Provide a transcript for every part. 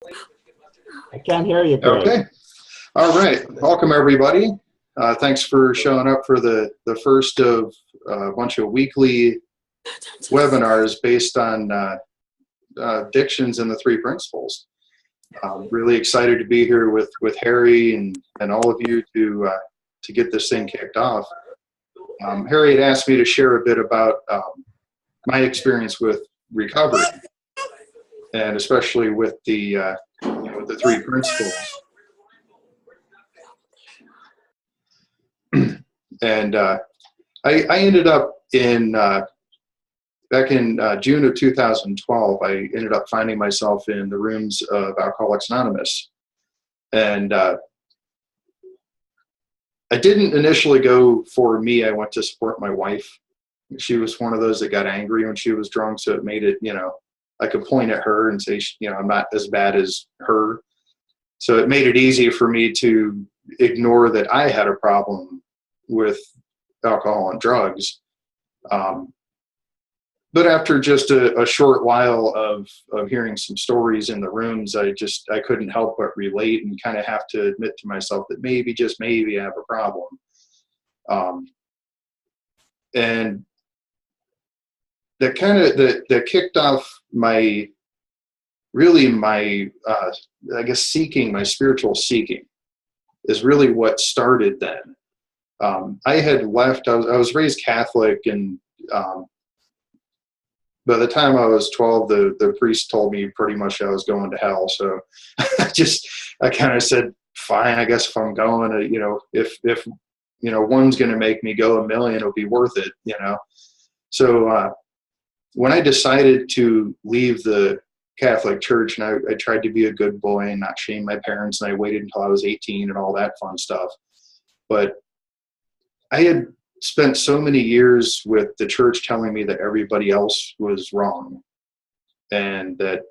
I can't hear you, Greg. Okay. All right. Welcome, everybody. Thanks for showing up for the first of a bunch of weekly webinars based on addictions and the three principles. Really excited to be here with Harry and all of you to get this thing kicked off. Harry had asked me to share a bit about my experience with recovery, and especially with the three principles. And I ended up back in June of 2012, I ended up finding myself in the rooms of Alcoholics Anonymous. And I didn't initially go for me. I went to support my wife. She was one of those that got angry when she was drunk, so it made it, I could point at her and say, I'm not as bad as her. So it made it easy for me to ignore that I had a problem with alcohol and drugs. But after just a short while of hearing some stories in the rooms, I couldn't help but relate and kind of have to admit to myself that maybe, just maybe, I have a problem. And that kicked off my seeking, my spiritual seeking is really what started then. I had left, I was raised Catholic, and by the time I was 12, the priest told me pretty much I was going to hell. So I kind of said, fine, I guess if I'm going, if one's going to make me go a million, it'll be worth it, So when I decided to leave the Catholic Church, and I tried to be a good boy and not shame my parents, and I waited until I was 18 and all that fun stuff. But I had spent so many years with the church telling me that everybody else was wrong and that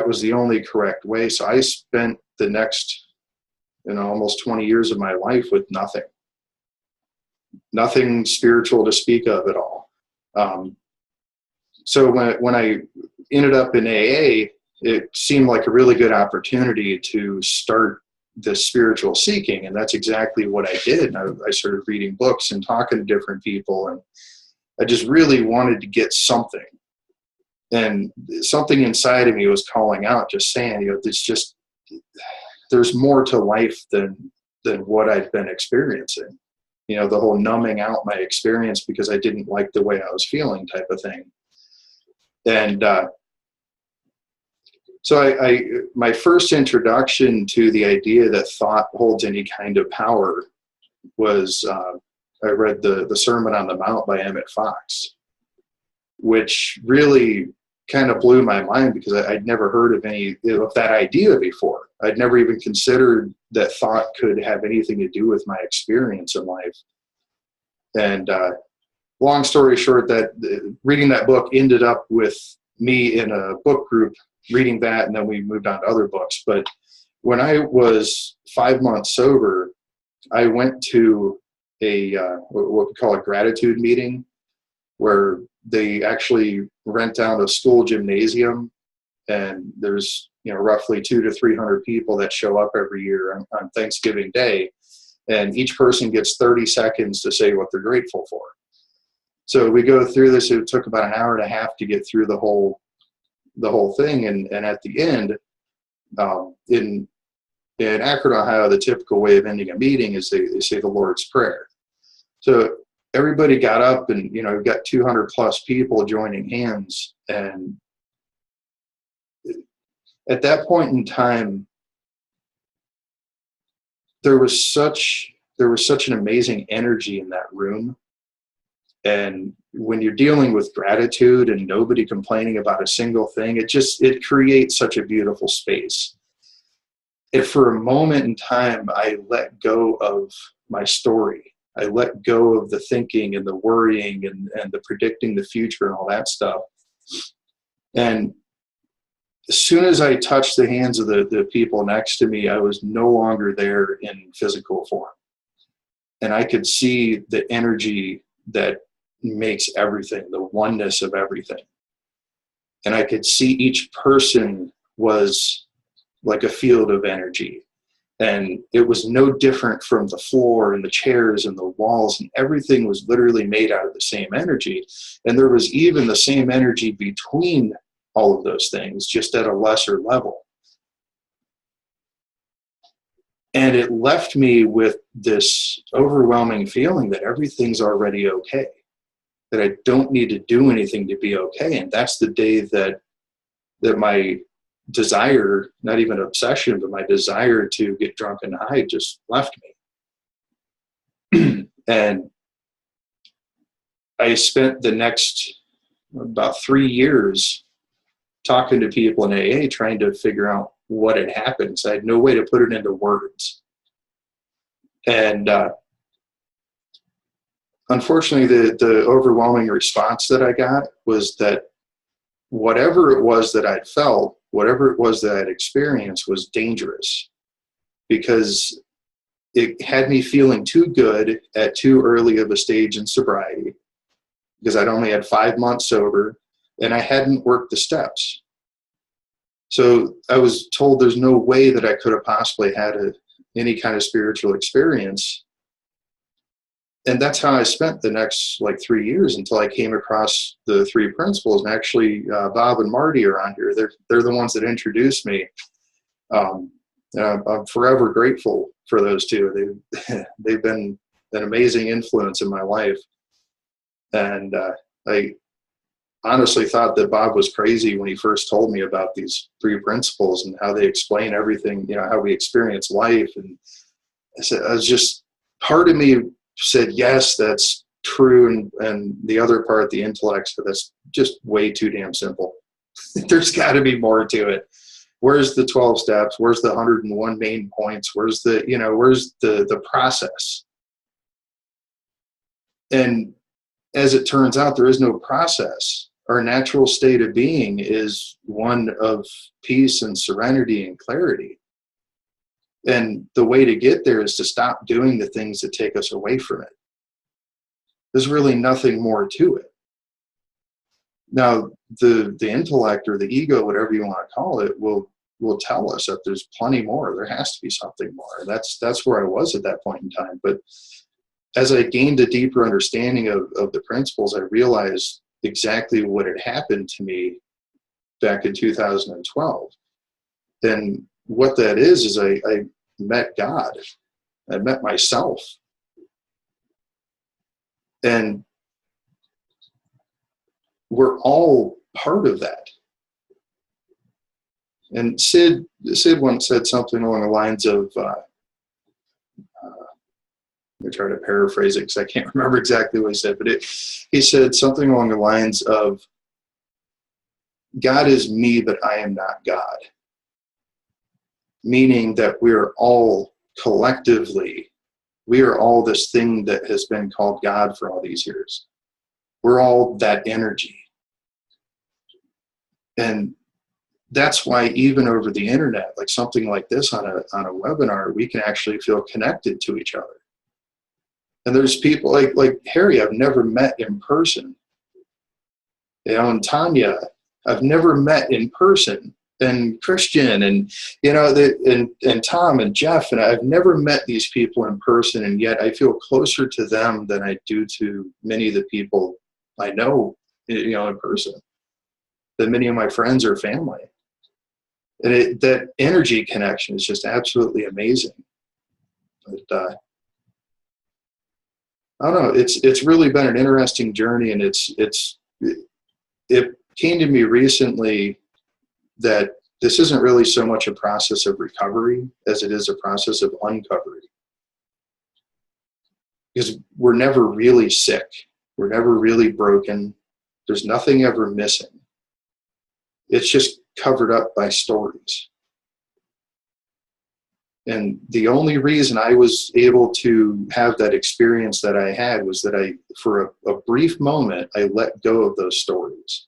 was the only correct way. So I spent the next, almost 20 years of my life with nothing spiritual to speak of at all. So when I ended up in AA, it seemed like a really good opportunity to start this spiritual seeking, and that's exactly what I did. I started reading books and talking to different people, and I just really wanted to get something. And something inside of me was calling out, just saying, there's more to life than what I've been experiencing. The whole numbing out my experience because I didn't like the way I was feeling type of thing. And so my first introduction to the idea that thought holds any kind of power was I read the Sermon on the Mount by Emmett Fox, which really kind of blew my mind because I'd never heard of any of that idea before. I'd never even considered that thought could have anything to do with my experience in life. And long story short, that reading that book ended up with me in a book group reading that, and then we moved on to other books. But when I was 5 months sober, I went to a what we call a gratitude meeting, where they actually rent out a school gymnasium, and there's roughly 200 to 300 people that show up every year on Thanksgiving Day, and each person gets 30 seconds to say what they're grateful for. So we go through this. It took about an hour and a half to get through the whole thing, and at the end, in Akron, Ohio, the typical way of ending a meeting is they say the Lord's Prayer. So everybody got up, and we've got 200 plus people joining hands, and at that point in time, there was such an amazing energy in that room. And when you're dealing with gratitude and nobody complaining about a single thing, it creates such a beautiful space. And for a moment in time, I let go of my story. I let go of the thinking and the worrying and the predicting the future and all that stuff. And as soon as I touched the hands of the people next to me, I was no longer there in physical form. And I could see the energy that makes everything, the oneness of everything. And I could see each person was like a field of energy. And it was no different from the floor and the chairs and the walls, and everything was literally made out of the same energy. And there was even the same energy between all of those things, just at a lesser level. And it left me with this overwhelming feeling that everything's already okay, that I don't need to do anything to be okay. And that's the day that my desire, not even obsession, but my desire to get drunk and high just left me. And I spent the next about 3 years talking to people in AA, trying to figure out what had happened. So I had no way to put it into words. And unfortunately, the overwhelming response that I got was that whatever it was that I'd felt, whatever it was that I'd experienced was dangerous, because it had me feeling too good at too early of a stage in sobriety, because I'd only had 5 months sober and I hadn't worked the steps. So I was told there's no way that I could have possibly had any kind of spiritual experience. And that's how I spent the next 3 years until I came across the 3 principles. And actually, Bob and Marty are on here. They're the ones that introduced me. And I'm forever grateful for those two. They've been an amazing influence in my life. And I honestly thought that Bob was crazy when he first told me about these 3 principles and how they explain everything, how we experience life. And I was just, part of me said, yes, that's true. And the other part, the intellect, said, that's just way too damn simple. There's got to be more to it. Where's the 12 steps? Where's the 101 main points? Where's the process? And as it turns out, there is no process. Our natural state of being is one of peace and serenity and clarity. And the way to get there is to stop doing the things that take us away from it. There's really nothing more to it. Now, the intellect or the ego, whatever you want to call it, will tell us that there's plenty more. There has to be something more. That's where I was at that point in time. But as I gained a deeper understanding of the principles, I realized exactly what had happened to me back in 2012. And what that is I met God. I met myself. And we're all part of that. And Sid once said something along the lines of, let me try to paraphrase it because I can't remember exactly what he said, but he said something along the lines of, God is me, but I am not God. Meaning that we are all collectively, we are all this thing that has been called God for all these years. We're all that energy. And that's why even over the internet, like something like this on a webinar, we can actually feel connected to each other. And there's people like Harry I've never met in person. And Tanya, I've never met in person. And Christian and and Tom and Jeff, and I've never met these people in person, and yet I feel closer to them than I do to many of the people I know, in person, than many of my friends or family. And that energy connection is just absolutely amazing. But I don't know. It's really been an interesting journey, and it came to me recently that this isn't really so much a process of recovery as it is a process of uncovery. Because we're never really sick. We're never really broken. There's nothing ever missing. It's just covered up by stories. And the only reason I was able to have that experience that I had was that for a brief moment, I let go of those stories.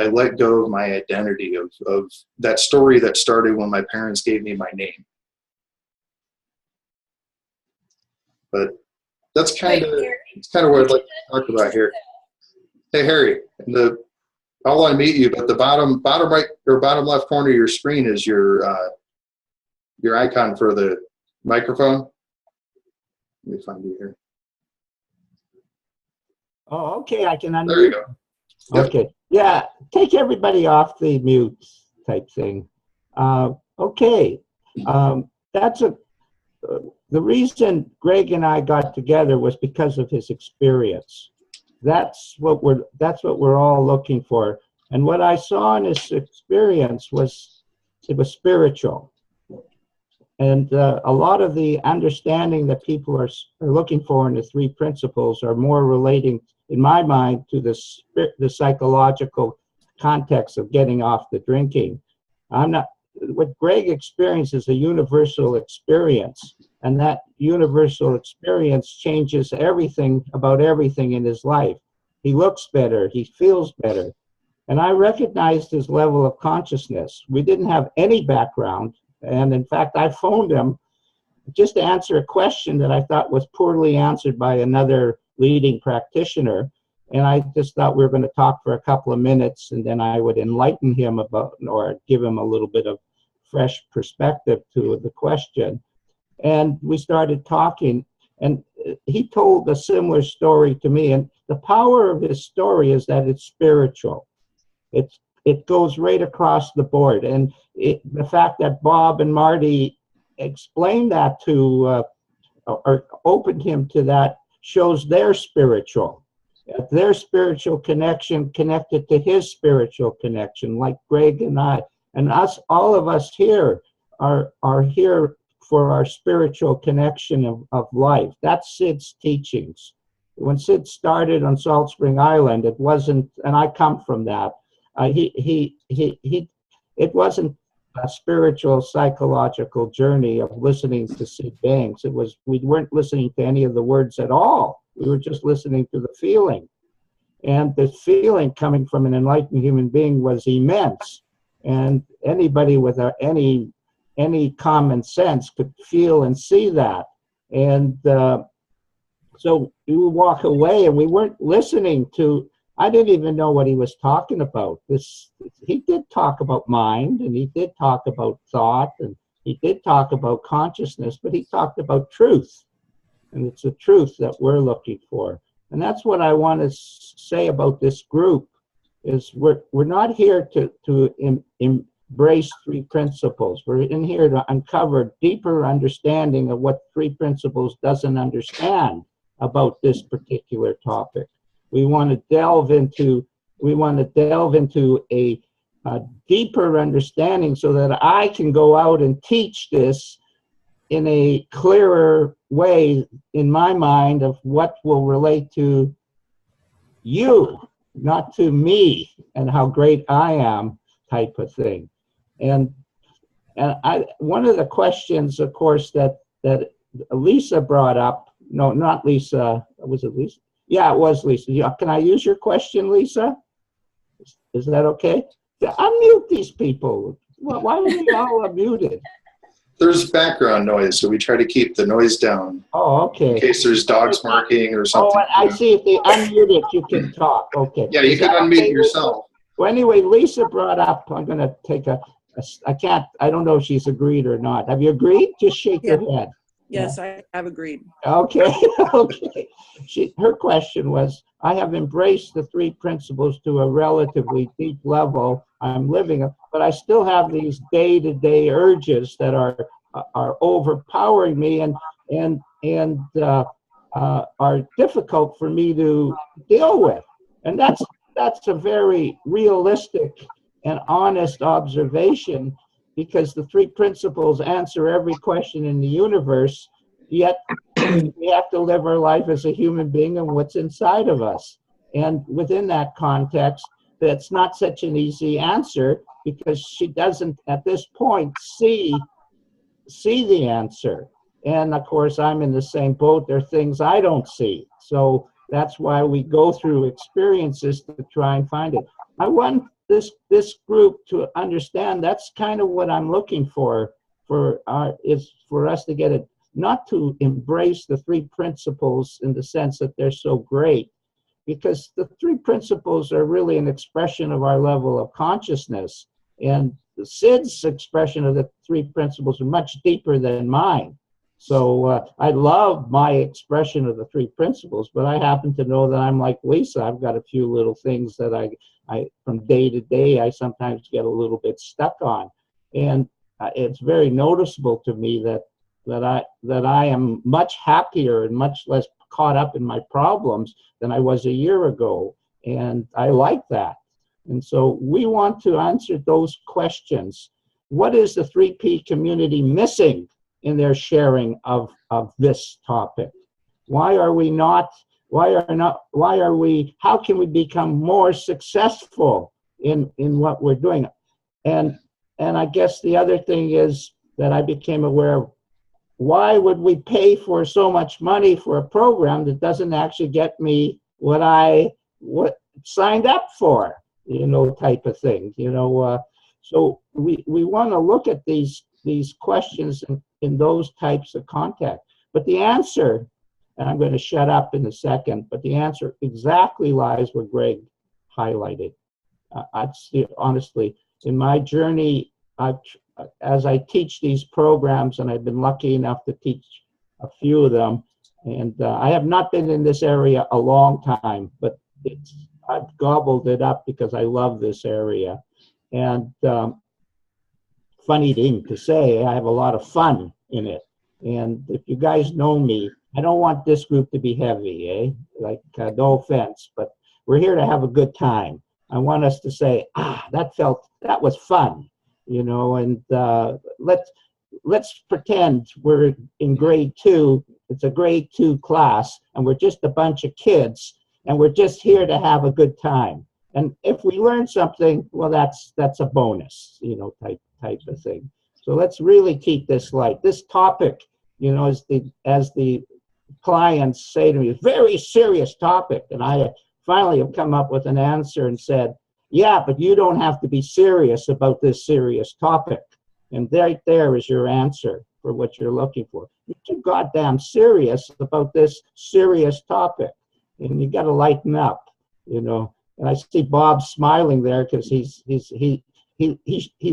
I let go of my identity of that story that started when my parents gave me my name. But that's kind of what I'd like to talk about here. Hey, Harry, I'll unmute you, but the bottom right or bottom left corner of your screen is your your icon for the microphone. Let me find you here. Oh, okay, I can unmute. There you go. Yep. Okay, yeah, take everybody off the mute type thing. Okay, that's the reason Greg and I got together was because of his experience. That's what we're all looking for. And what I saw in his experience was it was spiritual. And a lot of the understanding that people are looking for in the three principles are more relating, in my mind, to the psychological context of getting off the drinking. What Greg experienced is a universal experience, and that universal experience changes everything about everything in his life. He looks better, he feels better. And I recognized his level of consciousness. We didn't have any background. And in fact, I phoned him just to answer a question that I thought was poorly answered by another leading practitioner. And I just thought we were going to talk for a couple of minutes, and then I would enlighten him about, or give him a little bit of fresh perspective to the question. And we started talking, and he told a similar story to me. And the power of his story is that it's spiritual. It goes right across the board. And the fact that Bob and Marty explained that to, or opened him to that, shows their spiritual connection connected to his spiritual connection, like Greg and I. And us, all of us here are here for our spiritual connection of life. That's Sid's teachings. When Sid started on Salt Spring Island, it wasn't, and I come from that, it wasn't a spiritual psychological journey of listening to Sid Banks. We weren't listening to any of the words at all. We were just listening to the feeling. And the feeling coming from an enlightened human being was immense. And anybody with any common sense could feel and see that. And so we would walk away, and we weren't listening to, I didn't even know what he was talking about. He did talk about mind, and he did talk about thought, and he did talk about consciousness, but he talked about truth. And it's the truth that we're looking for. And that's what I want to say about this group, is we're not here to embrace three principles. We're in here to uncover deeper understanding of what three principles doesn't understand about this particular topic. We want to delve into a deeper understanding so that I can go out and teach this in a clearer way in my mind of what will relate to you, not to me and how great I am, type of thing. And one of the questions, of course, that Lisa brought up, no, not Lisa, was it Lisa? Yeah, it was Lisa. Yeah, can I use your question, Lisa? Is that okay? Unmute these people. Why are we all muted? There's background noise, so we try to keep the noise down. Oh, okay. In case there's dogs barking or something. Oh, I see. If they unmute it, you can talk. Okay. Yeah, you can unmute yourself. Well, anyway, Lisa brought up, I'm going to take I don't know if she's agreed or not. Have you agreed? Just shake your head. Yes, I have agreed. Okay. Okay. Her question was, I have embraced the three principles to a relatively deep level. I'm living, but I still have these day-to-day urges that are overpowering me and are difficult for me to deal with. And that's a very realistic and honest observation, because the three principles answer every question in the universe, yet we have to live our life as a human being and what's inside of us. And within that context, that's not such an easy answer, because she doesn't, at this point, see the answer. And of course, I'm in the same boat. There are things I don't see. So that's why we go through experiences to try and find it. I want this group to understand that's kind of what I'm looking for is for us to get it, not to embrace the three principles in the sense that they're so great, because the three principles are really an expression of our level of consciousness. And Sid's expression of the three principles are much deeper than mine. So I love my expression of the three principles, but I happen to know that I'm like Lisa. I've got a few little things that I from day to day, I sometimes get a little bit stuck on. And it's very noticeable to me that I am much happier and much less caught up in my problems than I was a year ago. And I like that. And so we want to answer those questions. What is the 3P community missing in their sharing of this topic? How can we become more successful in what we're doing? And I guess the other thing is that I became aware of, why would we pay for so much money for a program that doesn't actually get me what signed up for, type of thing, so we want to look at these questions in those types of context. But the answer, and I'm going to shut up in a second, but the answer exactly lies where Greg highlighted. Honestly, in my journey, as I teach these programs, and I've been lucky enough to teach a few of them, and I have not been in this area a long time, but I've gobbled it up because I love this area. And funny thing to say, I have a lot of fun in it. And if you guys know me, I don't want this group to be heavy, Like, no offense, but we're here to have a good time. I want us to say, that was fun, and let's pretend we're in grade 2. It's a grade 2 class, and we're just a bunch of kids, and we're just here to have a good time. And if we learn something, well, that's a bonus, type of thing. So let's really keep this light. This topic, as the clients say to me, is a very serious topic. And I finally have come up with an answer and said, yeah, but you don't have to be serious about this serious topic. And right there is your answer for what you're looking for. You're too goddamn serious about this serious topic. And you got to lighten up, And I see Bob smiling there because he's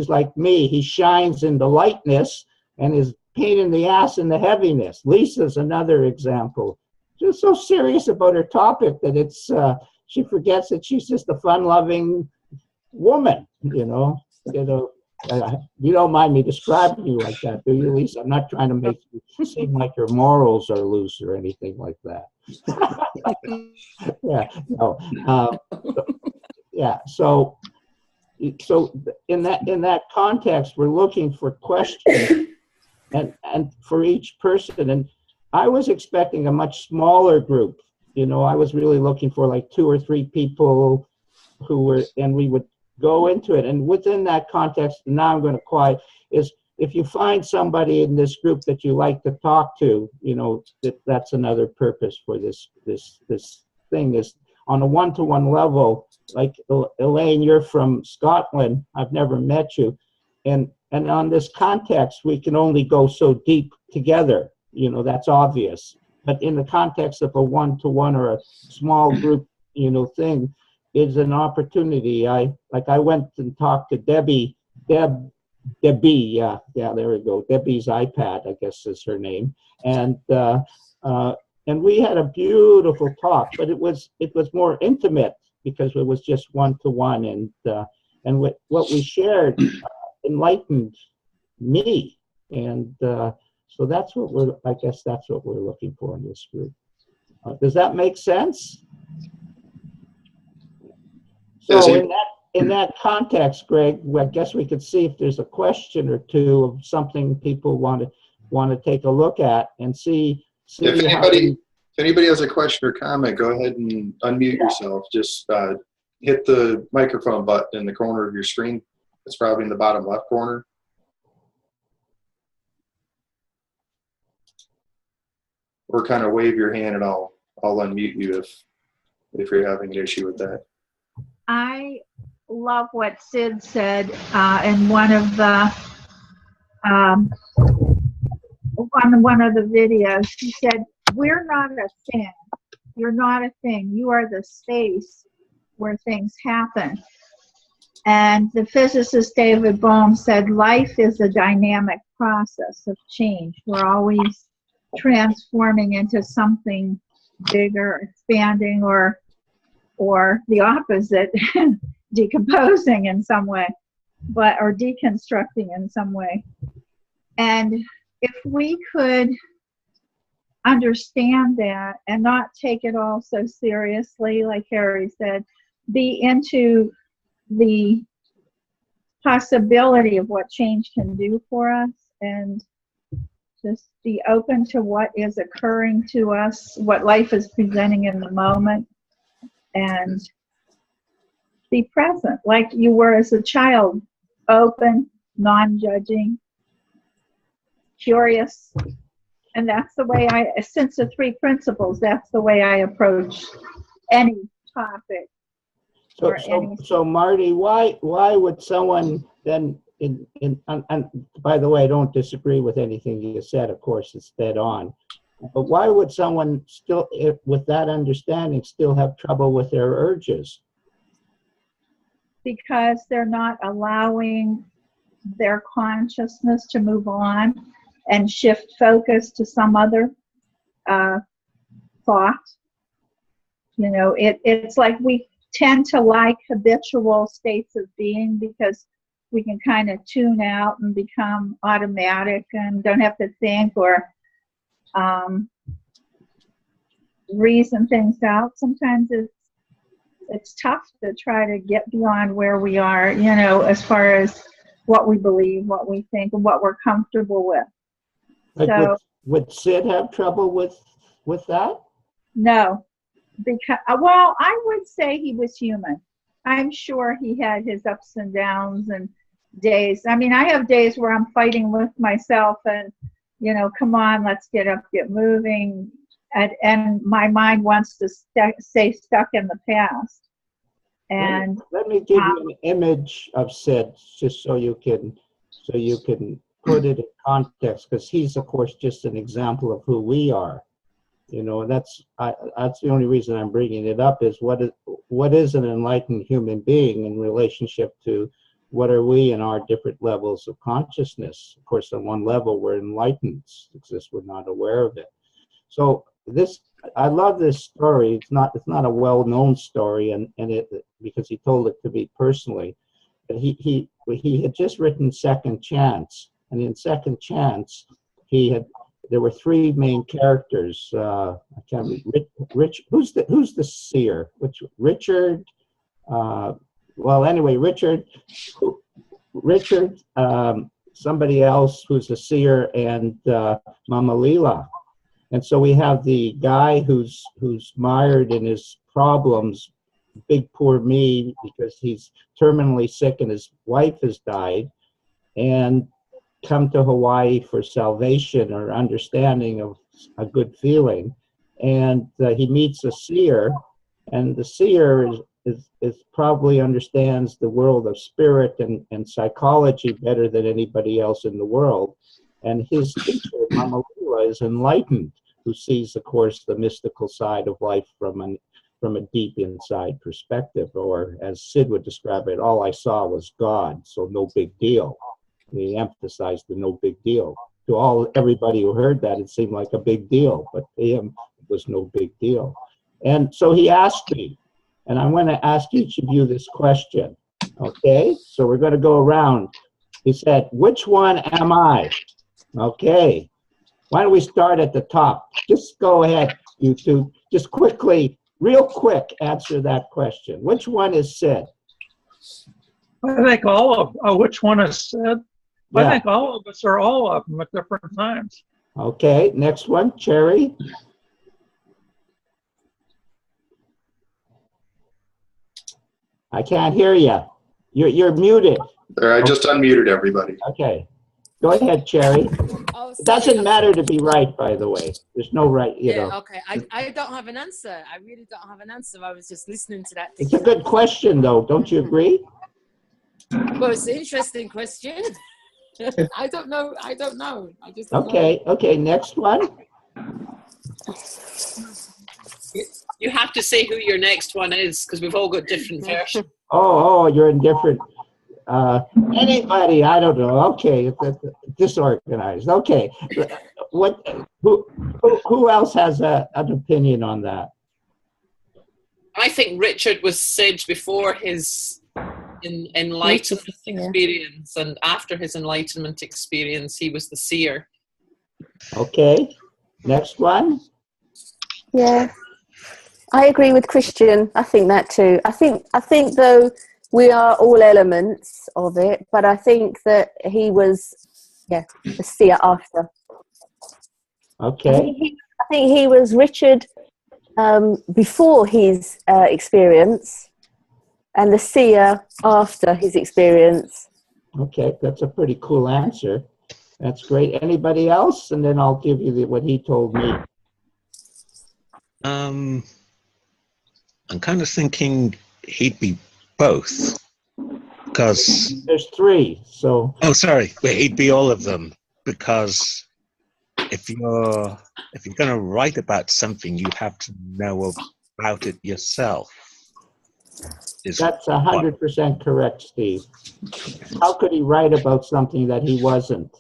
like me. He shines in the lightness and is pain in the ass in the heaviness. Lisa's another example. She's so serious about her topic that it's she forgets that she's just a fun-loving woman. You don't mind me describing you like that, do you, Lisa? I'm not trying to make you seem like your morals are loose or anything like that. Yeah. No. Yeah. So in that context, we're looking for questions and for each person. And I was expecting a much smaller group. I was really looking for like 2 or 3 people and we would go into it. And within that context, and now I'm going to quiet, is if you find somebody in this group that you like to talk to, that's another purpose for this thing, is on a one-to-one level. Like Elaine, you're from Scotland. I've never met you. And on this context, we can only go so deep together. That's obvious. But in the context of a one-to-one or a small group, thing, is an opportunity. I went and talked to Debbie, there we go. Debbie's iPad, I guess is her name. And we had a beautiful talk, but it was more intimate because it was just one-to-one, and what we shared enlightened me, and so that's what we're looking for in this group. Does that make sense? So in that context, Greg, I guess we could see if there's a question or two of something people want to take a look at and see. If anybody has a question or comment, go ahead and unmute yourself. Just hit the microphone button in the corner of your screen. It's probably in the bottom left corner. Or kind of wave your hand and I'll unmute you if you're having an issue with that. I love what Sid said in one of the one of the videos. He said, "We're not a thing. You're not a thing. You are the space where things happen." And the physicist David Bohm said life is a dynamic process of change. We're always transforming into something bigger, expanding, or the opposite, decomposing in some way, or deconstructing in some way. And if we could understand that and not take it all so seriously, like Harry said, be into the possibility of what change can do for us, and just be open to what is occurring to us, what life is presenting in the moment, and be present like you were as a child, open, non-judging, curious. And that's the way since the 3 principles, that's the way I approach any topic. So Marty, why would someone then and by the way, I don't disagree with anything you said, of course, it's dead on. But why would someone still, with that understanding, still have trouble with their urges? Because they're not allowing their consciousness to move on and shift focus to some other thought. You know, it's like we tend to like habitual states of being because we can kind of tune out and become automatic and don't have to think or reason things out. Sometimes it's tough to try to get beyond where we are, you know, as far as what we believe, what we think, and what we're comfortable with. Like So would Sid have trouble with that? no, because well, I would say he was human. I'm sure he had his ups and downs and days. I mean, I have days where I'm fighting with myself and, you know, come on, let's get up, get moving. And my mind wants to stay stuck in the past. And let me give you an image of Sid, just so you can put it in context, because he's of course just an example of who we are. You know, and that's the only reason I'm bringing it up is what is an enlightened human being in relationship to what are we in our different levels of consciousness. Of course, on one level we're enlightened, it's just we're not aware of it. So I love this story. It's not a well-known story, and it because he told it to me personally. But he had just written Second Chance, and in Second Chance there were 3 main characters. I can't read. Rich. Who's the seer? Richard. Well, anyway, Richard. Somebody else who's a seer, and Mama Leela. And so we have the guy who's mired in his problems, big poor me, because he's terminally sick and his wife has died, and come to Hawaii for salvation or understanding of a good feeling. And he meets a seer, and the seer is probably understands the world of spirit and psychology better than anybody else in the world. And his teacher, Mama Lula, is enlightened, who sees, of course, the mystical side of life from a deep inside perspective, or as Sid would describe it, all I saw was God, so no big deal. He emphasized the no big deal. To everybody who heard that, it seemed like a big deal, but to him, it was no big deal. And so he asked me, and I'm going to ask each of you this question, okay? So we're going to go around. He said, which one am I? Okay. Why don't we start at the top? Just go ahead, you two. Just quickly, real quick, answer that question. Which one is Sid? I think all of which one is Sid? Yeah. I think all of us are all of them at different times. Okay, next one, Cherry. I can't hear you. You're muted. There, I just unmuted everybody. Okay. Go ahead, Cherry. Oh, It doesn't matter to be right, by the way. There's no right, you know. Okay. I don't have an answer. I really don't have an answer. I was just listening to that. It's a good question, though. Don't you agree? Well, it's an interesting question. I don't know. I just don't know. Okay, next one. You have to say who your next one is, because we've all got different versions. Oh, you're in different. Anybody? I don't know. Okay, it's disorganized. Okay, what? Who else has an opinion on that? I think Richard was sage before his enlightenment experience, and after his enlightenment experience, he was the seer. Okay, next one. Yeah, I agree with Christian. I think that too. I think though we are all elements of it, but I think that he was, the seer after. Okay. I think he was Richard before his experience, and the seer after his experience. Okay, that's a pretty cool answer. That's great. Anybody else? And then I'll give you what he told me. I'm kind of thinking he'd be both, because there's three. So he'd be all of them, because if you're going to write about something, you have to know about it yourself. That's 100% correct, Steve. How could he write about something that he wasn't?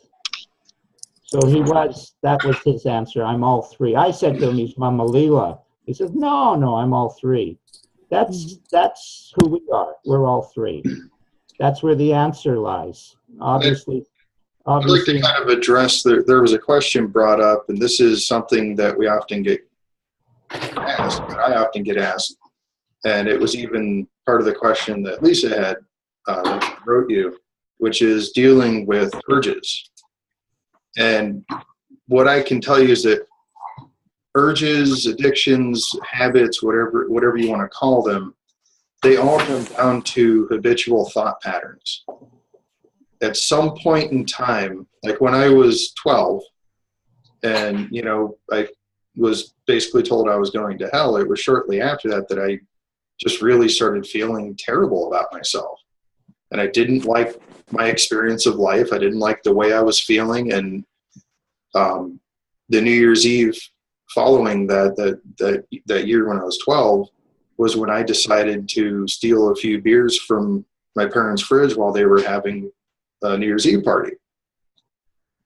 So that was his answer. I'm all three. I said to him, he's Mama Lila. He says, no, I'm all three. That's who we are. We're all three. That's where the answer lies. Obviously. I'd like to kind of address, there was a question brought up, and this is something that we often get asked, I often get asked, and it was even part of the question that Lisa had wrote you, which is dealing with urges. And what I can tell you is that urges, addictions, habits, whatever you want to call them, they all come down to habitual thought patterns. At some point in time, like when I was 12 and, I was basically told I was going to hell, it was shortly after that I just really started feeling terrible about myself. And I didn't like my experience of life. I didn't like the way I was feeling. And the New Year's Eve following that year when I was 12 was when I decided to steal a few beers from my parents' fridge while they were having a New Year's Eve party.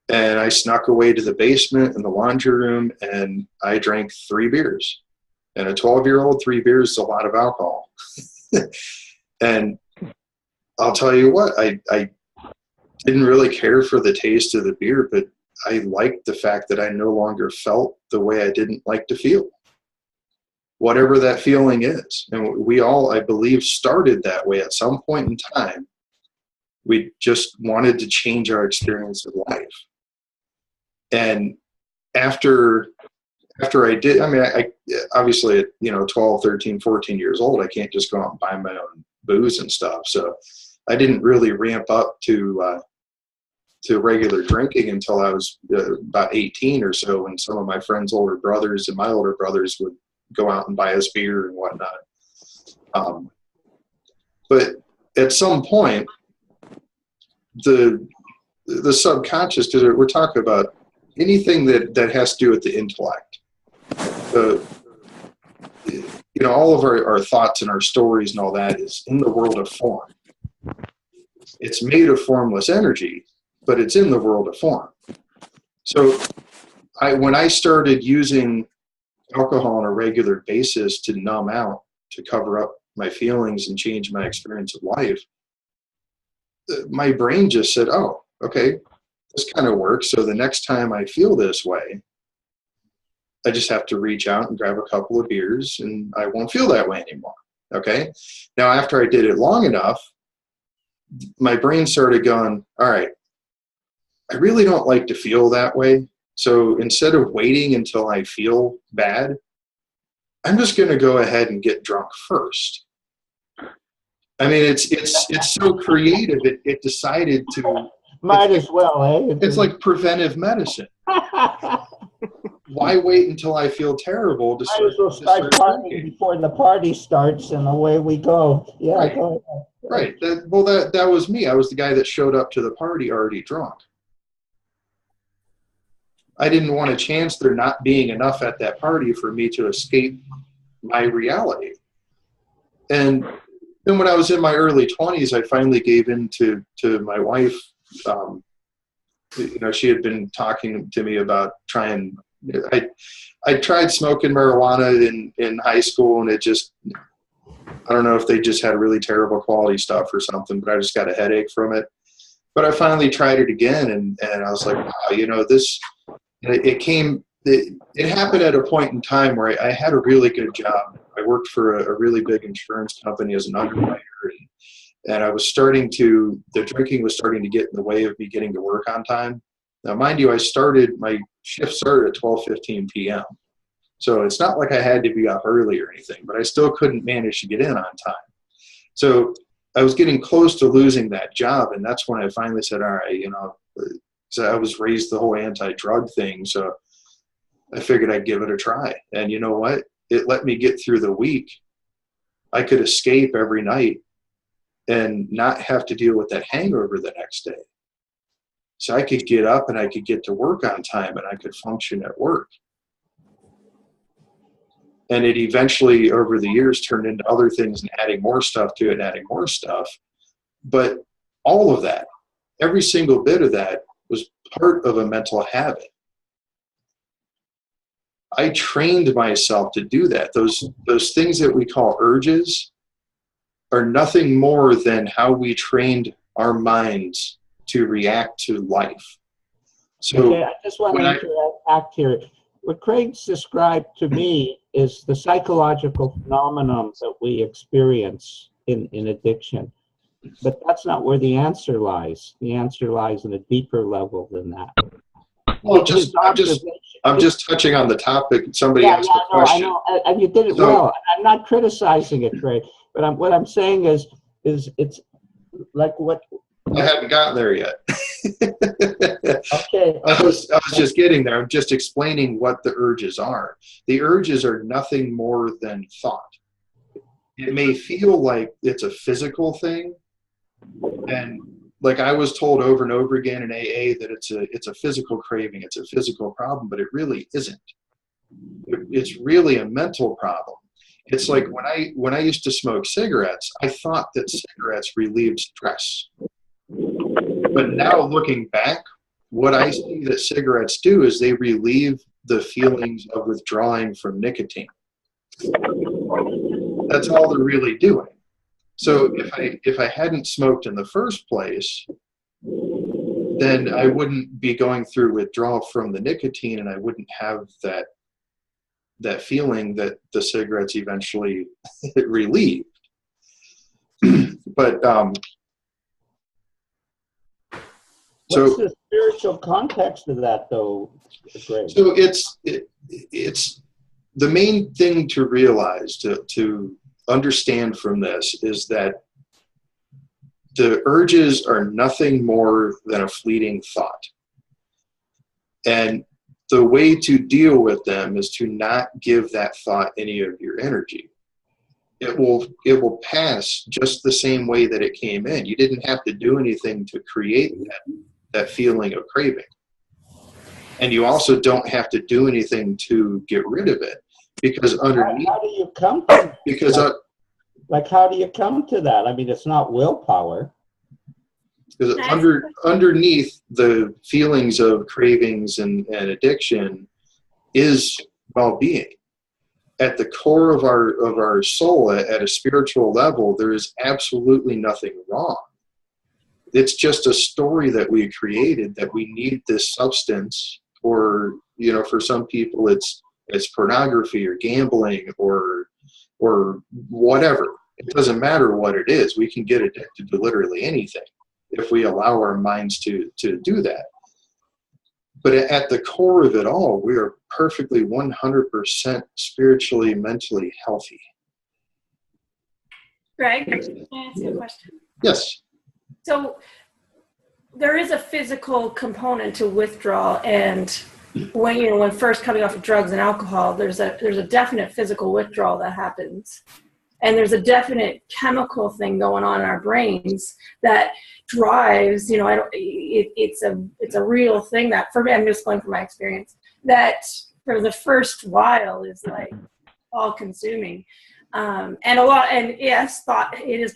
And I snuck away to the basement and the laundry room, and I drank 3 beers. And a 12-year-old, 3 beers is a lot of alcohol. And I'll tell you what, I didn't really care for the taste of the beer, but I liked the fact that I no longer felt the way I didn't like to feel. Whatever that feeling is. And we all, I believe, started that way at some point in time. We just wanted to change our experience of life. And after I did, I obviously at 12, 13, 14 years old, I can't just go out and buy my own booze and stuff. So I didn't really ramp up to regular drinking until I was about 18 or so, when some of my friends' older brothers and my older brothers would go out and buy us beer and whatnot. But at some point, the subconscious, because we're talking about anything that has to do with the intellect, all of our thoughts and our stories and all that is in the world of form. It's made of formless energy, but it's in the world of form. So when I started using alcohol on a regular basis to numb out, to cover up my feelings and change my experience of life, my brain just said, oh, okay, this kind of works. So the next time I feel this way, I just have to reach out and grab a couple of beers and I won't feel that way anymore. Okay. Now, after I did it long enough, my brain started going, all right, I really don't like to feel that way. So instead of waiting until I feel bad, I'm just going to go ahead and get drunk first. I mean, it's so creative. It decided to. Might as well, eh? It's like preventive medicine. Why wait until I feel terrible to start partying before the party starts, and away we go. Yeah, right. Go ahead. Right. That was me. I was the guy that showed up to the party already drunk. I didn't want a chance there not being enough at that party for me to escape my reality. And then when I was in my early 20s, I finally gave in to my wife. She had been talking to me about trying. I tried smoking marijuana in high school, and it just, I don't know if they just had really terrible quality stuff or something, but I just got a headache from it. But I finally tried it again, and I was like, wow, this, it happened at a point in time where I had a really good job. I worked for a really big insurance company as an underwriter, and the drinking was starting to get in the way of me getting to work on time. Now, mind you, my shift started at 12:15 p.m. So it's not like I had to be up early or anything, but I still couldn't manage to get in on time. So I was getting close to losing that job, and that's when I finally said, all right, so I was raised the whole anti-drug thing, so I figured I'd give it a try. And you know what? It let me get through the week. I could escape every night and not have to deal with that hangover the next day. So I could get up and I could get to work on time, and I could function at work. And it eventually, over the years, turned into other things and adding more stuff to it and adding more stuff. But all of that, every single bit of that, was part of a mental habit. I trained myself to do that. Those things that we call urges are nothing more than how we trained our minds to react to life. So okay, I just want to interact here. What Craig's described to me is the psychological phenomenon that we experience in addiction. But that's not where the answer lies. The answer lies in a deeper level than that. Well, I'm just touching on the topic. Somebody asked a question. I know, and you did it well. I'm not criticizing it, Craig. But what I'm saying is it's like what. I haven't gotten there yet. Okay. I was just getting there. I'm just explaining what the urges are. The urges are nothing more than thought. It may feel like it's a physical thing, and like I was told over and over again in AA that it's a physical craving, it's a physical problem, but it really isn't. It's really a mental problem. It's like when I used to smoke cigarettes, I thought that cigarettes relieved stress. But now looking back, what I see that cigarettes do is they relieve the feelings of withdrawing from nicotine. That's all they're really doing. So if I hadn't smoked in the first place, then I wouldn't be going through withdrawal from the nicotine, and I wouldn't have that feeling that the cigarettes eventually relieved. But what's the spiritual context of that, though, Greg? So it's the main thing to realize, to understand from this, is that the urges are nothing more than a fleeting thought. And the way to deal with them is to not give that thought any of your energy. It will pass just the same way that it came in. You didn't have to do anything to create that feeling of craving. And you also don't have to do anything to get rid of it, because underneath. How do you come to? Because how do you come to that? I mean, it's not willpower. Because underneath the feelings of cravings and addiction is well-being. At the core of our soul, at a spiritual level, there is absolutely nothing wrong. It's just a story that we created that we need this substance, or for some people it's pornography or gambling or whatever. It doesn't matter what it is. We can get addicted to literally anything if we allow our minds to do that. But at the core of it all, we are perfectly 100% spiritually, mentally healthy. Greg, can I ask you a question? Yes. So there is a physical component to withdrawal, and when first coming off of drugs and alcohol, there's a definite physical withdrawal that happens. And there's a definite chemical thing going on in our brains that drives, it's a real thing that, for me, I'm just going from my experience, that for the first while is like all consuming. And yes, thought is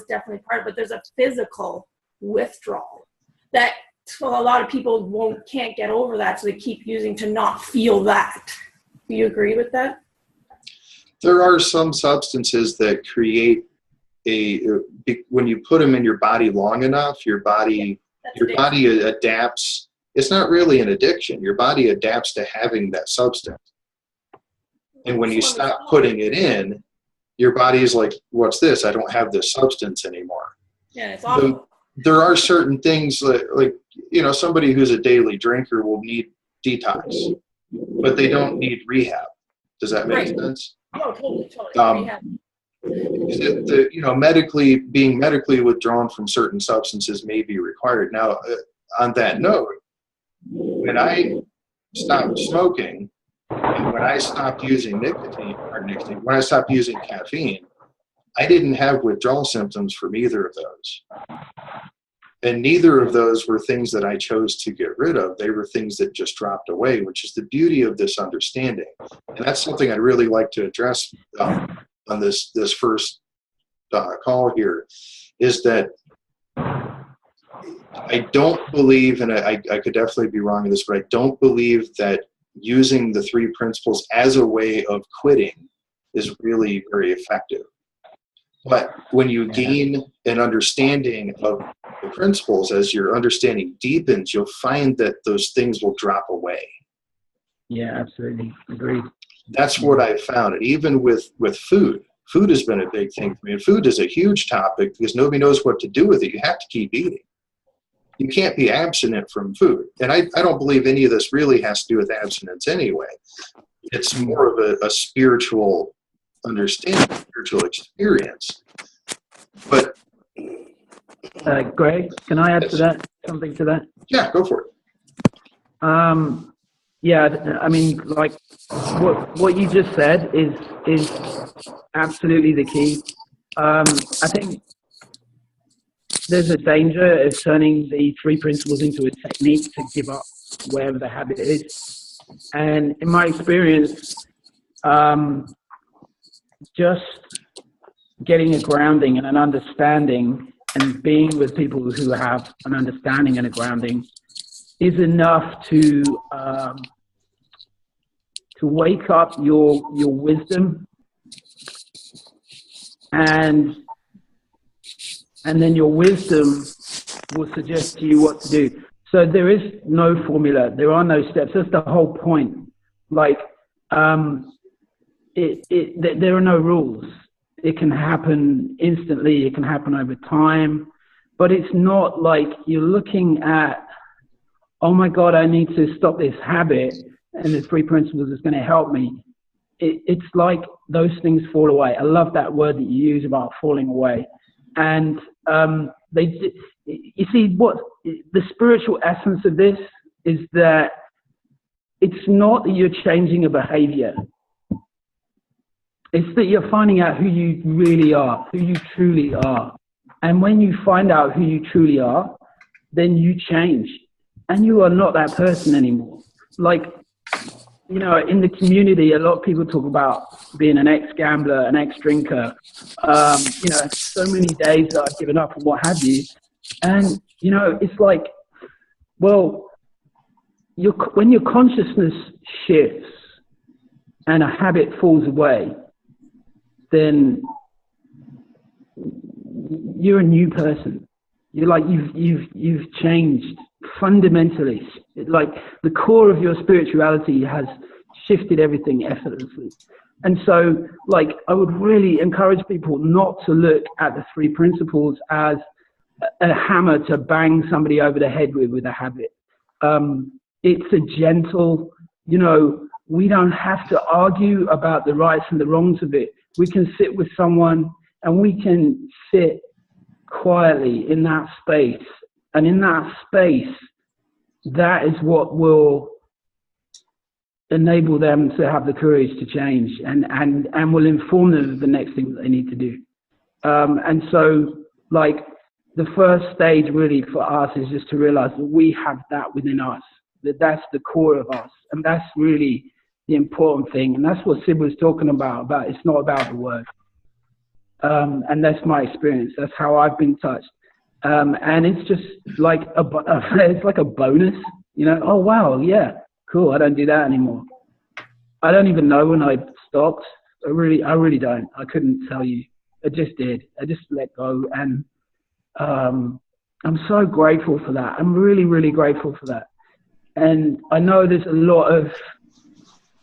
definitely part, but there's a physical withdrawal that a lot of people can't get over that, so they keep using to not feel that. Do you agree with that? There are some substances that create when you put them in your body long enough, your body adapts. It's not really an addiction. Your body adapts to having that substance. And when you stop putting it in, your body is like, what's this? I don't have this substance anymore. Yeah, it's awful. There are certain things like, somebody who's a daily drinker will need detox, but they don't need rehab. Does that make sense? Oh, totally. Rehab. Being medically withdrawn from certain substances may be required. Now, on that note, when I stopped smoking and when I stopped using when I stopped using caffeine, I didn't have withdrawal symptoms from either of those. And neither of those were things that I chose to get rid of. They were things that just dropped away, which is the beauty of this understanding. And that's something I'd really like to address on this first call here, is that I don't believe, and I could definitely be wrong in this, but I don't believe that using the 3 principles as a way of quitting is really very effective. But when you gain an understanding of the principles, as your understanding deepens, you'll find that those things will drop away. Yeah, absolutely. Agreed. That's what I found. And even with food has been a big thing for me. And food is a huge topic because nobody knows what to do with it. You have to keep eating. You can't be abstinent from food. And I don't believe any of this really has to do with abstinence anyway. It's more of a spiritual understanding, spiritual experience. But Greg, can I add to that, something to that? Yeah, go for it. Yeah, I mean, like what you just said is absolutely the key. I think there's a danger of turning the 3 principles into a technique to give up wherever the habit is. And in my experience, just getting a grounding and an understanding and being with people who have an understanding and a grounding is enough to wake up your wisdom, and then your wisdom will suggest to you what to do. So there is no formula. There are no steps. That's the whole point. Like, there are no rules. It can happen instantly. It can happen over time. But it's not like you're looking at, oh my God, I need to stop this habit, and the 3 principles is going to help me. It's like those things fall away. I love that word that you use about falling away. And you see, what the spiritual essence of this is, that it's not that you're changing a behavior. It's that you're finding out who you really are, who you truly are. And when you find out who you truly are, then you change. And you are not that person anymore. Like, you know, in the community, a lot of people talk about being an ex-gambler, an ex-drinker, you know, so many days that I've given up and what have you. And, you know, it's like, well, when your consciousness shifts and a habit falls away, then you're a new person. You're like, you've changed fundamentally. Like, the core of your spirituality has shifted everything effortlessly. And so, like, I would really encourage people not to look at the 3 principles as a hammer to bang somebody over the head with a habit. It's a gentle, you know, we don't have to argue about the rights and the wrongs of it. We can sit with someone and we can sit quietly in that space. And in that space, that is what will enable them to have the courage to change, and will inform them of the next thing that they need to do. And so, like, the first stage really for us is just to realize that we have that within us, that's the core of us. And that's really the important thing. And that's what Sid was talking about it's not about the word. And that's my experience. That's how I've been touched. And it's just like it's like a bonus, you know. Oh, wow, yeah, cool. I don't do that anymore. I don't even know when I stopped. I really don't. I couldn't tell you. I just did. I just let go. And I'm so grateful for that. I'm really, really grateful for that. And I know there's a lot of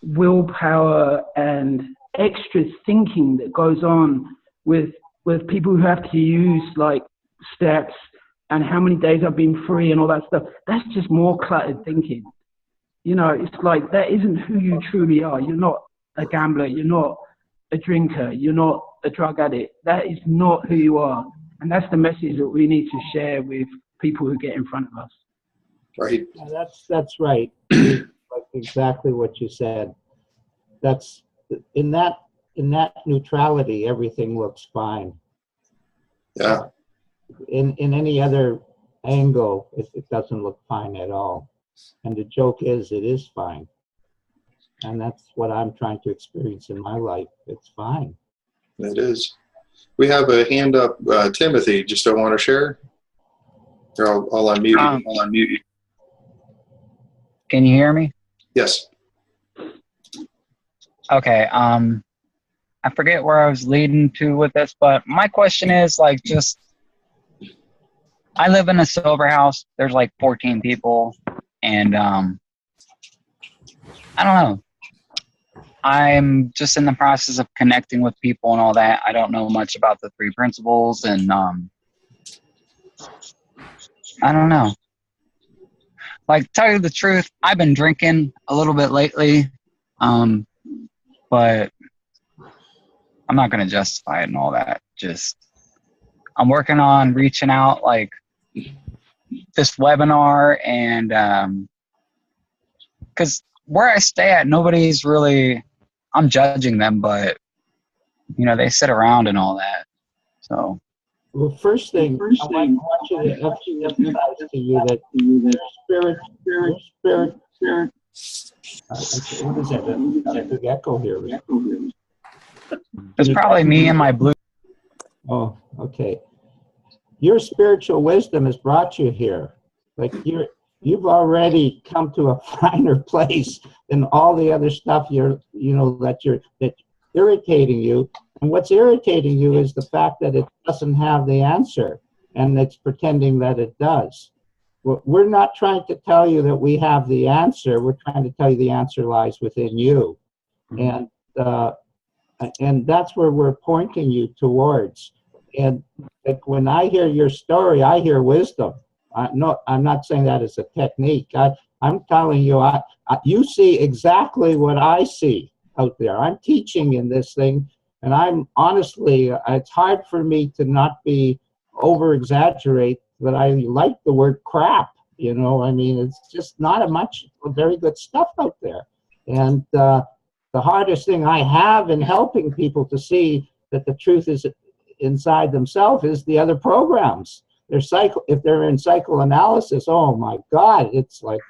willpower and extra thinking that goes on with people who have to use like steps and how many days I've been free and all that stuff. That's just more cluttered thinking. You know, it's like that isn't who you truly are. You're not a gambler. You're not a drinker. You're not a drug addict. That is not who you are. And that's the message that we need to share with people who get in front of us. Right. Yeah, that's right. Like exactly what you said. That's in that neutrality, everything looks fine. Yeah. In any other angle, it doesn't look fine at all. And the joke is, it is fine. And that's what I'm trying to experience in my life. It's fine. It is. We have a hand up, Timothy. Just don't want to share? Or I'll unmute you. I'll unmute you. Can you hear me? Yes. Okay. I forget where I was leading to with this, but my question is like just, I live in a sober house. There's like 14 people, and I don't know. I'm just in the process of connecting with people and all that. I don't know much about the 3 principles, and I don't know. Like, tell you the truth, I've been drinking a little bit lately, but I'm not going to justify it and all that. Just, I'm working on reaching out, like, this webinar, and because where I stay at, nobody's really, I'm judging them, but, you know, they sit around and all that. So. Well, first thing, I want you to emphasize to you that your spirit. What is that? There's a big echo here. It's probably me and my blue. Oh, okay. Your spiritual wisdom has brought you here. Like you've already come to a finer place than all the other stuff that's irritating you. And what's irritating you is the fact that it doesn't have the answer, and it's pretending that it does. We're not trying to tell you that we have the answer. We're trying to tell you the answer lies within you. And that's where we're pointing you towards. And like when I hear your story, I hear wisdom. I'm not saying that as a technique. I'm telling you, you see exactly what I see out there. I'm teaching in this thing, and I'm honestly, it's hard for me to not be over-exaggerate, but I like the word crap, you know. I mean, it's just not much very good stuff out there. And the hardest thing I have in helping people to see that the truth is inside themselves is the other programs. If they're in psychoanalysis, oh my God, it's like,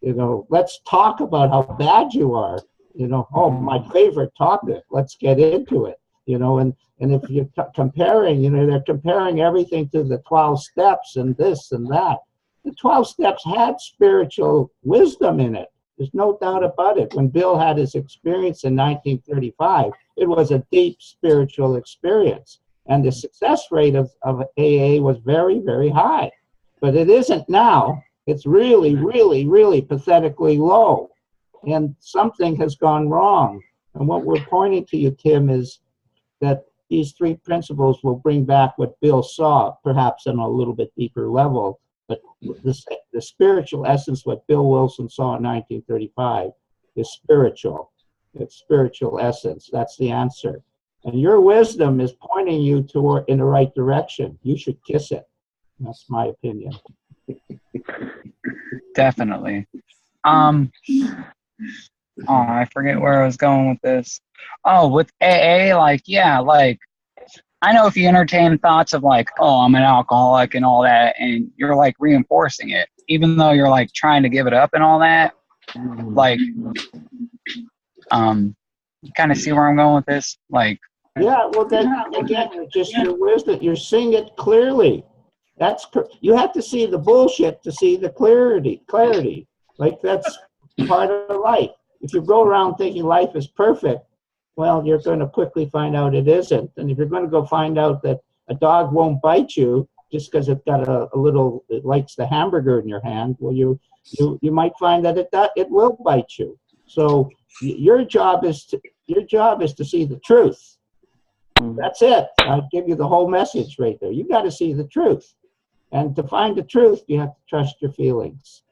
you know, let's talk about how bad you are. You know, oh, my favorite topic, let's get into it. You know, and if you're comparing, you know, they're comparing everything to the 12 steps and this and that. The 12 steps had spiritual wisdom in it. There's no doubt about it. When Bill had his experience in 1935, it was a deep spiritual experience. And the success rate of AA was very, very high. But it isn't now. It's really, really, really pathetically low. And something has gone wrong. And what we're pointing to you, Tim, is that these 3 principles will bring back what Bill saw, perhaps on a little bit deeper level. But the spiritual essence, what Bill Wilson saw in 1935, is spiritual. It's spiritual essence. That's the answer. And your wisdom is pointing you in the right direction. You should kiss it. That's my opinion. Definitely. Oh, I forget where I was going with this. Oh, with AA, like, yeah, like, I know if you entertain thoughts of like, oh, I'm an alcoholic and all that, and you're like reinforcing it, even though you're like trying to give it up and all that, like, You kind of see where I'm going with this? Like, yeah, well, then again, just your wisdom. You're seeing it clearly. You have to see the bullshit to see the clarity. Like, that's part of life. If you go around thinking life is perfect, well, you're going to quickly find out it isn't. And if you're going to go find out that a dog won't bite you just because it got it likes the hamburger in your hand, well, you might find that it will bite you. So your job is to see the truth. That's it. I'll give you the whole message right there. You got to see the truth. And to find the truth, you have to trust your feelings.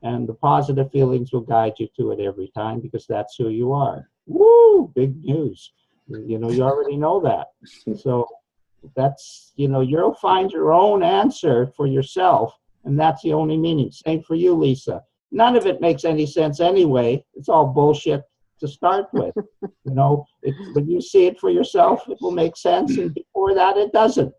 And the positive feelings will guide you to it every time, because that's who you are. Woo! Big news. You already know that. So that's, you'll find your own answer for yourself. And that's the only meaning. Same for you, Lisa. None of it makes any sense anyway. It's all bullshit to start with. When you see it for yourself, it will make sense. And before that, it doesn't.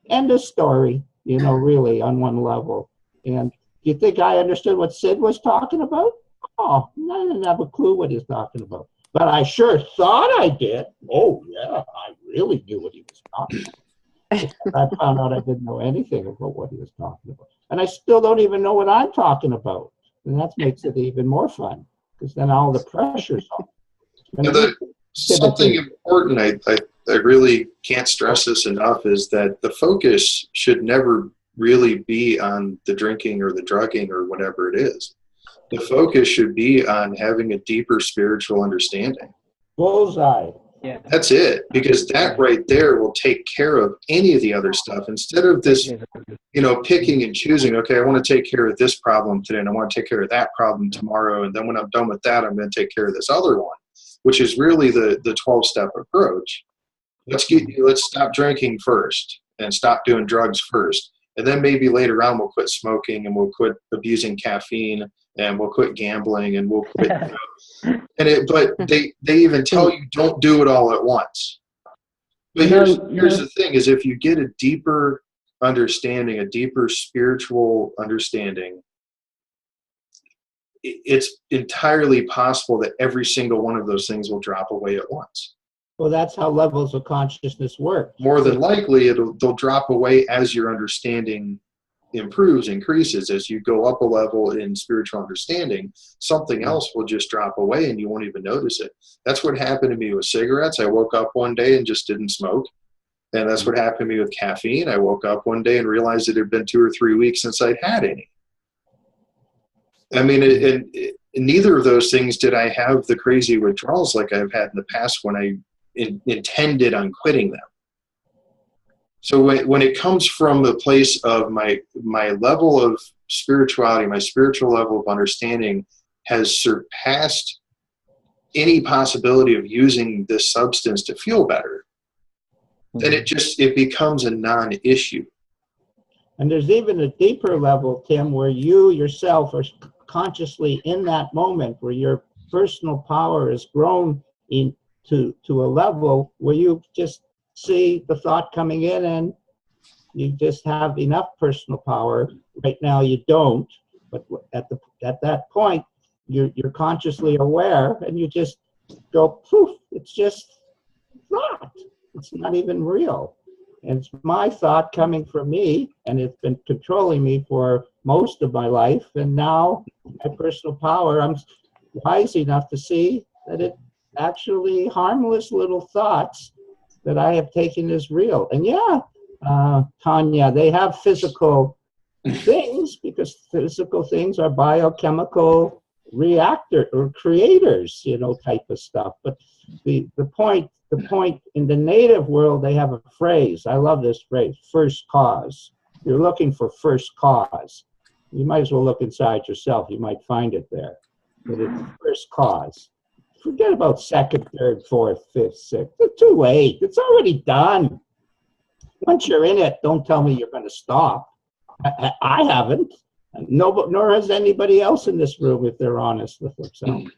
End of story, really, on one level. And you think I understood what Sid was talking about? Oh, I didn't have a clue what he was talking about. But I sure thought I did. Oh, yeah, I really knew what he was talking about. I found out I didn't know anything about what he was talking about. And I still don't even know what I'm talking about. And that makes it even more fun, because then all the pressure's on. Something important, I really can't stress this enough, is that the focus should never really be on the drinking or the drugging or whatever it is. The focus should be on having a deeper spiritual understanding. Bullseye. Yeah. That's it, because that right there will take care of any of the other stuff, instead of this, picking and choosing. Okay, I want to take care of this problem today, and I want to take care of that problem tomorrow, and then when I'm done with that, I'm going to take care of this other one, which is really the 12-step approach. Let's stop drinking first, and stop doing drugs first, and then maybe later on we'll quit smoking, and we'll quit abusing caffeine, and we'll quit gambling, and we'll quit. But they even tell you don't do it all at once. But here's the thing: is if you get a deeper understanding, a deeper spiritual understanding, it's entirely possible that every single one of those things will drop away at once. Well, that's how levels of consciousness work. More than likely, they'll drop away as your understanding increases. As you go up a level in spiritual understanding, something else will just drop away and you won't even notice it. That's what happened to me with cigarettes. I woke up one day and just didn't smoke. And that's what happened to me with caffeine. I woke up one day and realized it had been 2 or 3 weeks since I'd had any. I mean, in neither of those things did I have the crazy withdrawals like I've had in the past when I intended on quitting them. So when it comes from the place of my level of spirituality, my spiritual level of understanding has surpassed any possibility of using this substance to feel better, then it becomes a non-issue. And there's even a deeper level, Tim, where you yourself are consciously in that moment where your personal power has grown to a level where you just see the thought coming in and you just have enough personal power. Right now you don't, but at that point you're consciously aware and you just go poof, it's just thought. It's not even real. And it's my thought coming from me, and it's been controlling me for most of my life, and now my personal power, I'm wise enough to see that it actually harmless little thoughts that I have taken as real. And Tanya, they have physical things, because physical things are biochemical reactor or creators, type of stuff. But the point in the native world, they have a phrase. I love this phrase: first cause. You're looking for first cause. You might as well look inside yourself. You might find it there. But it's first cause. Forget about second, third, fourth, fifth, sixth. It's too late. It's already done. Once you're in it, don't tell me you're going to stop. I haven't. Nor has anybody else in this room, if they're honest with themselves.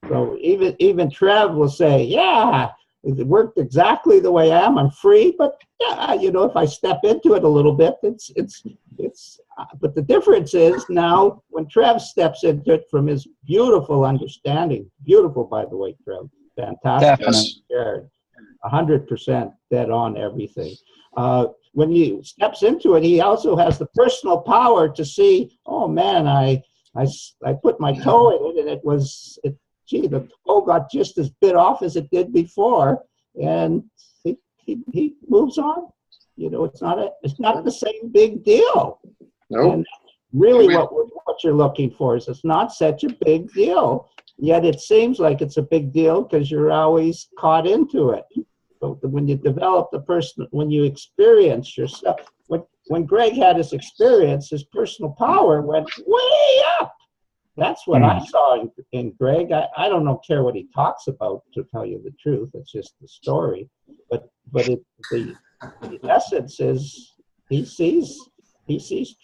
So even Trev will say, yeah, it worked exactly the way I am. I'm free, but yeah, you know, if I step into it a little bit, but the difference is now when Trev steps into it from his beautiful understanding, beautiful, by the way, Trev, fantastic, Definitely. 100% dead on everything. When he steps into it, he also has the personal power to see, oh man, I put my toe in it, and the toe got just as bit off as it did before, and he moves on. You know, it's not the same big deal. Nope. And really, what you're looking for is it's not such a big deal. Yet it seems like it's a big deal because you're always caught into it. So when you develop when you experience yourself, when Greg had his experience, his personal power went way up. That's what I saw in Greg. I don't care what he talks about, to tell you the truth. It's just the story. But the essence is he sees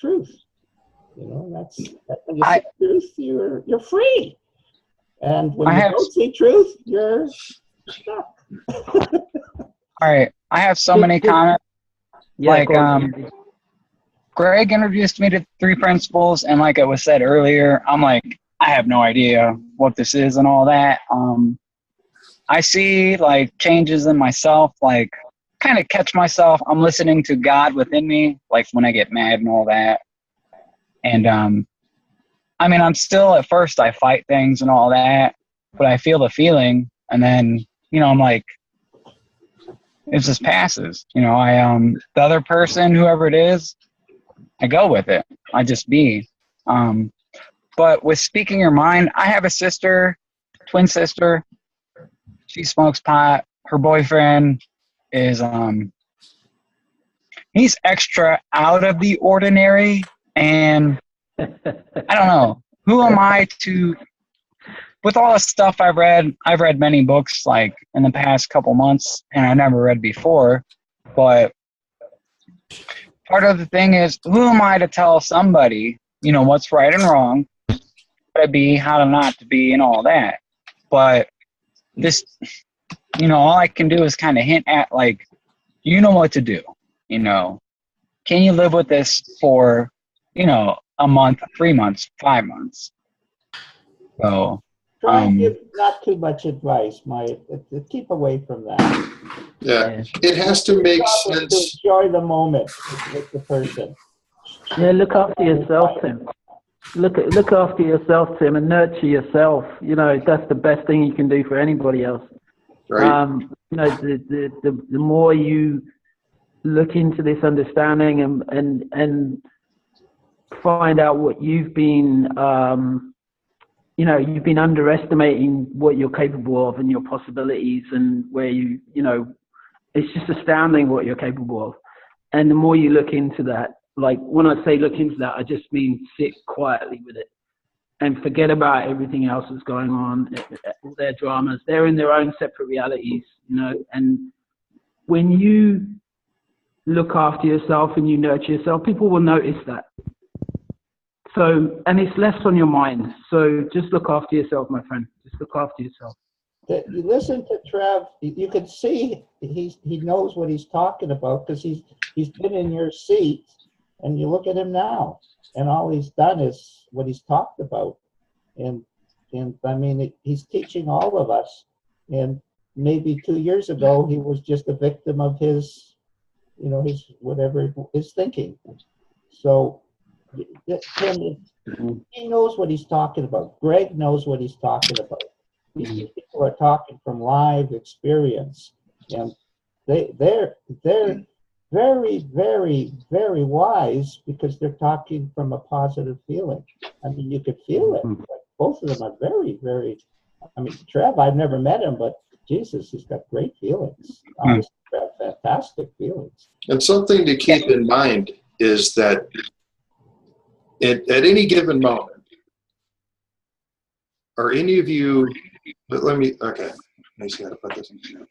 truth. You know, when you see truth, you're free. And when you don't see truth, you're stuck. All right, I have so many comments. Yeah, Greg introduced me to 3 principles, and like it was said earlier, I'm like, I have no idea what this is and all that. I see like changes in myself, like kind of catch myself. I'm listening to God within me, like when I get mad and all that. And I mean, I'm still, at first I fight things and all that, but I feel the feeling, and then, you know, I'm like, it just passes. You know, the other person, whoever it is, I go with it. I just be. But with speaking your mind, I have a sister, twin sister. She smokes pot. Her boyfriend is, he's extra out of the ordinary. And I don't know, who am I to, with all the stuff I've read many books like in the past couple months, and I never read before, but part of the thing is, who am I to tell somebody, you know, what's right and wrong, how to be, how to not to be, and all that. But this, you know, all I can do is kind of hint at, like, you know what to do, you know. Can you live with this for, you know, a month, 3 months, 5 months? So try and give not too much advice, keep away from that. Yeah, it has to make sense. To enjoy the moment with the person. Yeah, look after yourself, Tim. Look after yourself, Tim, and nurture yourself. You know, that's the best thing you can do for anybody else. Right. You know, the more you look into this understanding and find out what you've been, you know, you've been underestimating what you're capable of and your possibilities, and where you know, it's just astounding what you're capable of. And the more you look into that, like when I say look into that, I just mean sit quietly with it and forget about everything else that's going on, all their dramas. They're in their own separate realities, you know. And when you look after yourself and you nurture yourself, people will notice that. So, and it's less on your mind. So just look after yourself, my friend. Just look after yourself. You listen to Trev, you can see he knows what he's talking about, because he's been in your seat, and you look at him now, and all he's done is what he's talked about. And I mean, he's teaching all of us. And maybe 2 years ago, he was just a victim of his, you know, his thinking. So Tim, he knows what he's talking about. Greg knows what he's talking about. These people are talking from live experience, and they're very, very, very wise, because they're talking from a positive feeling. I mean, you could feel it. Like, both of them are very, very. I mean, Trev, I've never met him, but Jesus, he's got great feelings. Honestly, Trev, fantastic feelings. And something to keep in mind is that at any given moment, are any of you? Okay. I just got to put this in.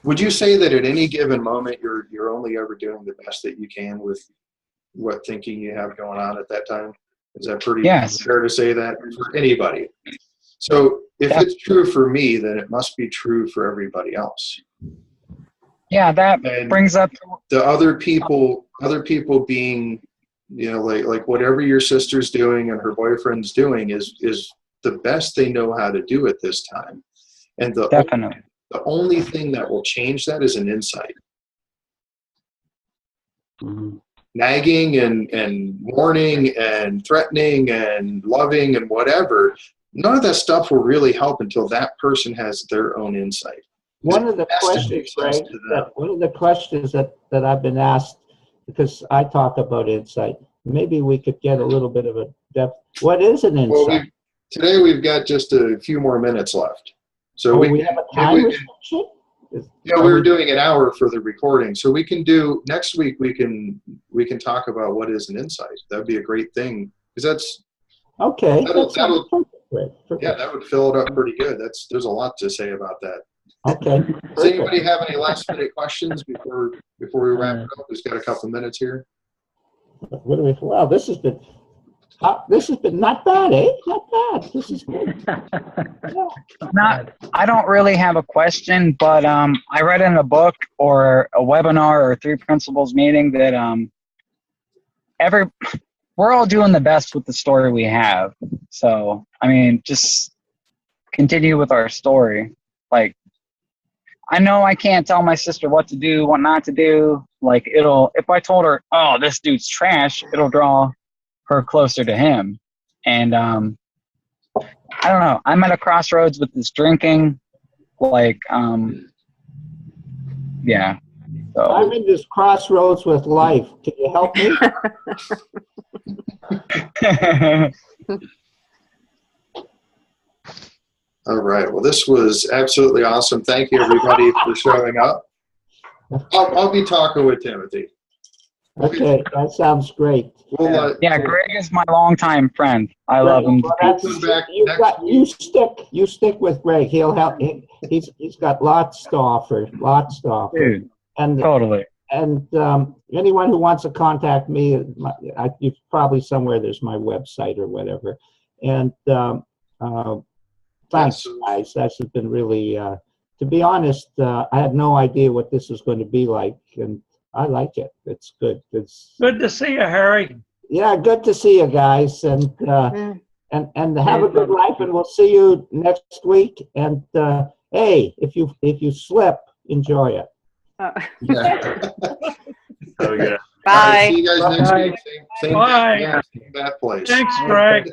Would you say that at any given moment you're only ever doing the best that you can with what thinking you have going on at that time? Is that pretty fair to say that for anybody? So if it's true for me, then it must be true for everybody else. Yeah, that And brings up the other people being, like whatever your sister's doing and her boyfriend's doing is the best they know how to do at this time. And definitely. The only thing that will change that is an insight. Mm-hmm. Nagging and warning and threatening and loving and whatever, none of that stuff will really help until that person has their own insight. One of the questions, Greg, that I've been asked, because I talk about insight, maybe we could get a little bit of a depth. What is an insight? Well, today we've got just a few more minutes left. So we have a time restriction? Yeah, we were doing an hour for the recording, so we can do next week. We can talk about what is an insight. That'd be a great thing, because that's okay. Yeah, that would fill it up pretty good. There's a lot to say about that. Okay. Does anybody have any last minute questions before we wrap it up? We've got a couple minutes here. Wow, this has been not bad, eh? Not bad. This is good. I don't really have a question, but I read in a book or a webinar or 3 Principles meeting that we're all doing the best with the story we have. So, I mean, just continue with our story. Like, I know I can't tell my sister what to do, what not to do. Like, if I told her, oh, this dude's trash, it'll draw her closer to him. And I don't know, I'm at a crossroads with this drinking. Like, yeah. So. I'm in this crossroads with life. Can you help me? All right. Well, this was absolutely awesome. Thank you, everybody, for showing up. I'll be talking with Timothy. Okay, that sounds great. Yeah, Greg is my longtime friend. I love him. You stick with Greg. He'll help. He's got lots to offer. Dude, and totally. And anyone who wants to contact me, you probably somewhere there's my website or whatever. And thanks, guys. That's been really. To be honest, I had no idea what this was going to be like, and I like it. It's good. It's good to see you, Harry. Yeah, good to see you guys, and have a good life. And we'll see you next week. And hey, if you slip, enjoy it. Yeah. Oh yeah. Bye. See you guys next week. Same Bye. that place. Thanks, Greg.